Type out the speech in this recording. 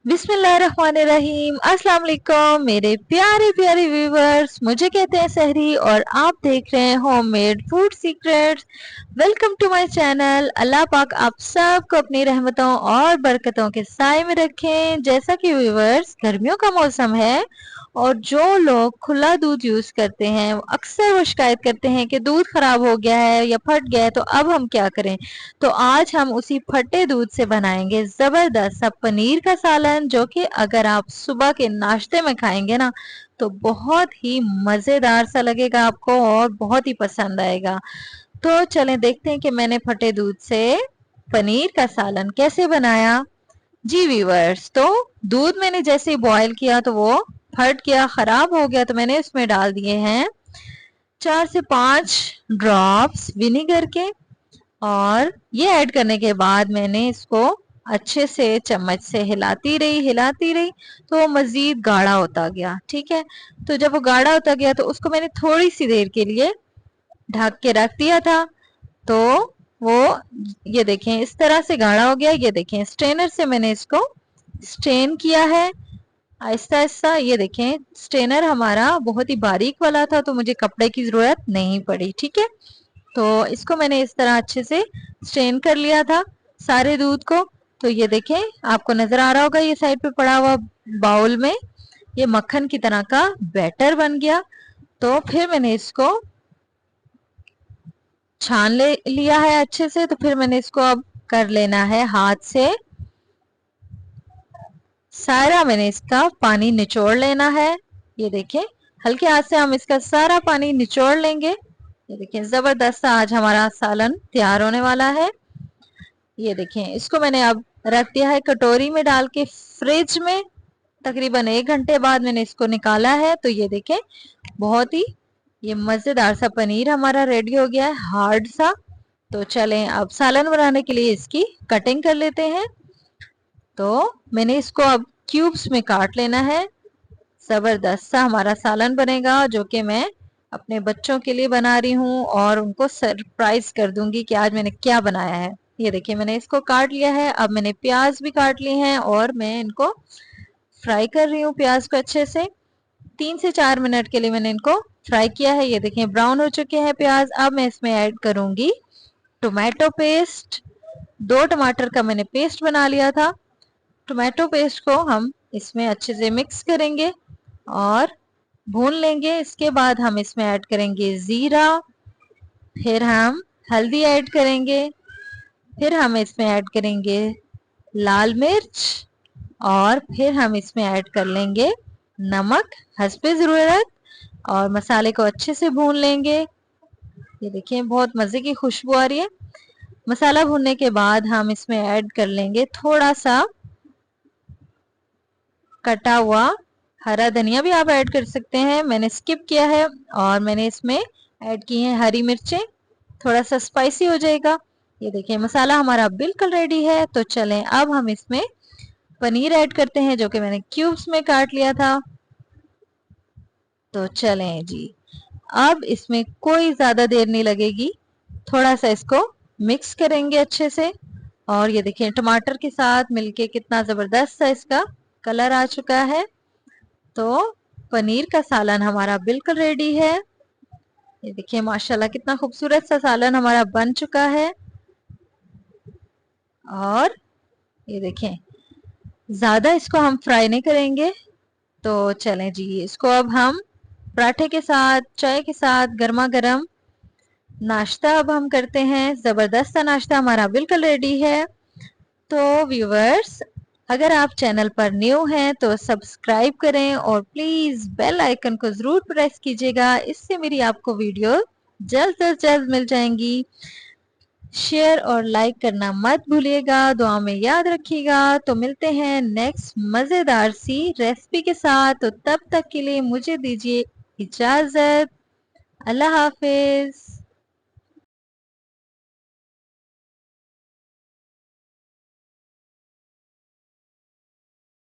बिस्मिल्लाहिर्रहमानिर्रहीम। अस्सलाम वालेकुम मेरे प्यारे प्यारे व्यूवर्स, मुझे कहते हैं सहरी और आप देख रहे हैं homemade food secrets. Welcome to my channel. अल्लाह पाक आप सबको अपनी रहमतों और बरकतों के साए में रखें। जैसा कि व्यूवर्स गर्मियों का मौसम है और जो लोग खुला दूध यूज करते हैं अक्सर वो शिकायत करते हैं कि दूध खराब हो गया है या फट गया है, तो अब हम क्या करें। तो आज हम उसी फटे दूध से बनाएंगे जबरदस्त सा पनीर का सालन, जो कि अगर आप सुबह के नाश्ते में खाएंगे ना तो बहुत ही मजेदार सा लगेगा आपको और बहुत ही पसंद आएगा। तो चलें देखते हैं कि मैंने फटे दूध से पनीर का सालन कैसे बनाया। जी व्यूअर्स, तो दूध मैंने जैसे ही बॉईल किया तो वो फट गया, खराब हो गया, तो मैंने इसमें डाल दिए हैं 4 से 5 ड्रॉप्स विनेगर के। और ये ऐड करने के बाद मैंने इसको अच्छे से चम्मच से हिलाती रही तो वो मजीद गाढ़ा होता गया। ठीक है, तो जब वो गाढ़ा होता गया तो उसको मैंने थोड़ी सी देर के लिए ढक के रख दिया था। तो वो ये देखें इस तरह से गाढ़ा हो गया। ये देखें स्ट्रेनर से मैंने इसको स्ट्रेन किया है आहिस्ता आहिस्ता। ये देखें स्ट्रेनर हमारा बहुत ही बारीक वाला था तो मुझे कपड़े की जरूरत नहीं पड़ी। ठीक है, तो इसको मैंने इस तरह अच्छे से स्ट्रेन कर लिया था सारे दूध को। तो ये देखें आपको नजर आ रहा होगा ये साइड पे पड़ा हुआ बाउल में ये मक्खन की तरह का बैटर बन गया। तो फिर मैंने इसको छान ले लिया है अच्छे से। तो फिर मैंने इसको अब कर लेना है हाथ से, सारा मैंने इसका पानी निचोड़ लेना है। ये देखें हल्के हाथ से हम इसका सारा पानी निचोड़ लेंगे। ये देखें जबरदस्त आज हमारा सालन तैयार होने वाला है। ये देखें इसको मैंने अब रख दिया है कटोरी में डाल के फ्रिज में। तकरीबन 1 घंटे बाद मैंने इसको निकाला है। तो ये देखें बहुत ही ये मजेदार सा पनीर हमारा रेडी हो गया है, हार्ड सा। तो चलें अब सालन बनाने के लिए इसकी कटिंग कर लेते हैं। तो मैंने इसको अब क्यूब्स में काट लेना है। जबरदस्त सा हमारा सालन बनेगा जो कि मैं अपने बच्चों के लिए बना रही हूँ और उनको सरप्राइज कर दूंगी कि आज मैंने क्या बनाया है। ये देखिए मैंने इसको काट लिया है। अब मैंने प्याज भी काट लिए हैं और मैं इनको फ्राई कर रही हूँ प्याज को अच्छे से। 3 से 4 मिनट के लिए मैंने इनको फ्राई किया है। ये देखिए ब्राउन हो चुके हैं प्याज। अब मैं इसमें ऐड करूंगी टोमेटो पेस्ट। 2 टमाटर का मैंने पेस्ट बना लिया था। टोमेटो पेस्ट को हम इसमें अच्छे से मिक्स करेंगे और भून लेंगे। इसके बाद हम इसमें ऐड करेंगे जीरा, फिर हम हल्दी ऐड करेंगे, फिर हम इसमें ऐड करेंगे लाल मिर्च और फिर हम इसमें ऐड कर लेंगे नमक हस्बे ज़रूरत और मसाले को अच्छे से भून लेंगे। ये देखिए बहुत मज़े की खुशबू आ रही है। मसाला भूनने के बाद हम इसमें ऐड कर लेंगे थोड़ा सा कटा हुआ हरा धनिया, भी आप ऐड कर सकते हैं, मैंने स्किप किया है। और मैंने इसमें ऐड की है हरी मिर्चें, थोड़ा सा स्पाइसी हो जाएगा। ये देखिए मसाला हमारा बिल्कुल रेडी है। तो चलें अब हम इसमें पनीर ऐड करते हैं जो कि मैंने क्यूब्स में काट लिया था। तो चलें जी, अब इसमें कोई ज्यादा देर नहीं लगेगी, थोड़ा सा इसको मिक्स करेंगे अच्छे से। और ये देखिए टमाटर के साथ मिलके कितना जबरदस्त सा इसका कलर आ चुका है। तो पनीर का सालन हमारा बिल्कुल रेडी है। ये देखिए माशाल्लाह कितना खूबसूरत सा सालन हमारा बन चुका है। और ये देखें ज्यादा इसको हम फ्राई नहीं करेंगे। तो चलें जी, इसको अब हम पराठे के साथ चाय के साथ गर्मा गर्म नाश्ता अब हम करते हैं। जबरदस्त सा नाश्ता हमारा बिल्कुल रेडी है। तो व्यूवर्स अगर आप चैनल पर न्यू हैं तो सब्सक्राइब करें और प्लीज बेल आइकन को जरूर प्रेस कीजिएगा, इससे मेरी आपको वीडियो जल्द से जल्द मिल जाएंगी। शेयर और लाइक करना मत भूलिएगा, दुआ में याद रखिएगा। तो मिलते हैं नेक्स्ट मजेदार सी रेसिपी के साथ। तो तब तक के लिए मुझे दीजिए इजाजत। अल्लाह हाफिज।